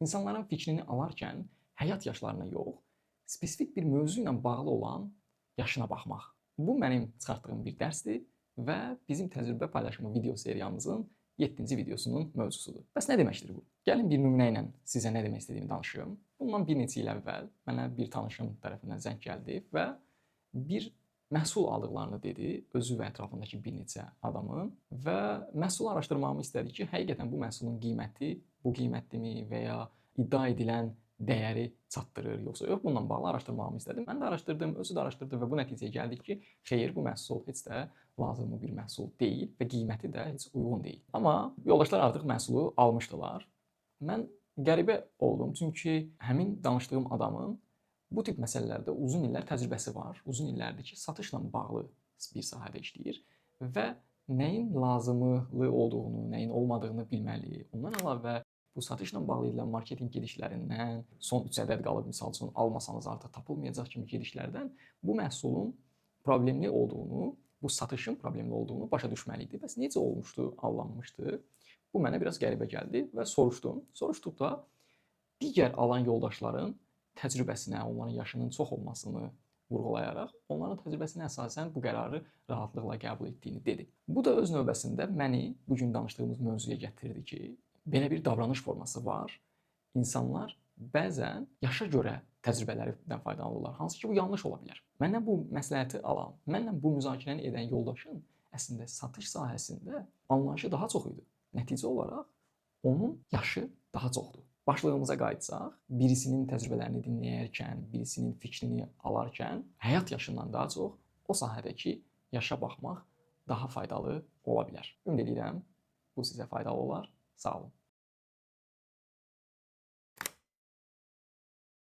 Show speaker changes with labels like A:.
A: İnsanların fikrini alarkən həyat yaşlarına yox, spesifik bir mövzu ilə bağlı olan yaşına baxmaq. Bu mənim çıxartdığım bir dərsdir və bizim təcrübə paylaşımı video seriyamızın 7-ci videosunun mövzusudur. Bəs nə deməkdir bu? Gəlin bir nümunə ilə sizə nə demək istədiyimi danışım. Bundan bir neçə il əvvəl mənə bir tanışım tərəfindən zəng gəldi və bir məhsul aldıqlarını dedi, özü və ətrafındakı bir neçə adamın və məhsulu araşdırmamı istədi ki, həqiqətən bu məhsulun qiyməti bu qiymətdimi və ya iddia edilən dəyəri çatdırır yoxsa yox, bununla bağlı araşdırmamı istədim. Mən də araşdırdım, özü də araşdırdı və bu nəticəyə gəldik ki, xeyr, bu məhsul heç də lazımlı bir məhsul deyil və qiyməti də heç uyğun deyil. Amma yoldaşlar artıq məhsulu almışdılar. Mən qəribə oldum, çünki həmin danışdığım adamın bu tip məsələlərdə uzun illər təcrübəsi var. Uzun illərdir ki, satışla bağlı bir sahədə işləyir və nəyin lazımlı olduğunu, nəyin olmadığını bilməli. Ondan əlavə bu satışla bağlı edilən marketinq gedişlərindən, son 3 ədəd qalıb misal üçün almasanız artıq tapılmayacaq kimi gedişlərdən bu məhsulun problemli olduğunu, bu satışın problemli olduğunu başa düşməli idi. Bəs necə olmuşdu, alınmışdı? Bu mənə biraz qəribə gəldi və soruşdum. Soruşduqda digər alan yoldaşların təcrübəsinə, onların yaşının çox olmasını vurğulayaraq, onların təcrübəsinə əsasən bu qərarı rahatlıqla qəbul etdiyini dedi. Bu da öz növbəsində məni bu gün danışdığımız mövzuya gətirdi ki, belə bir davranış forması var. İnsanlar bəzən yaşa görə təcrübələrindən faydalanırlar, hansı ki bu yanlış ola bilər. Məndən bu məsləhəti alan, mənlə bu müzakirəni edən yoldaşın əslində satış sahəsində anlayışı daha çox idi. Nəticə olaraq onun yaşı daha çoxdur. Başlığımıza qayıtsaq, birisinin təcrübələrini dinləyərkən, birisinin fikrini alarkən həyat yaşından daha çox o sahədəki yaşa baxmaq daha faydalı ola bilər. Ümid edirəm bu sizə faydalı olar. Sağ olun.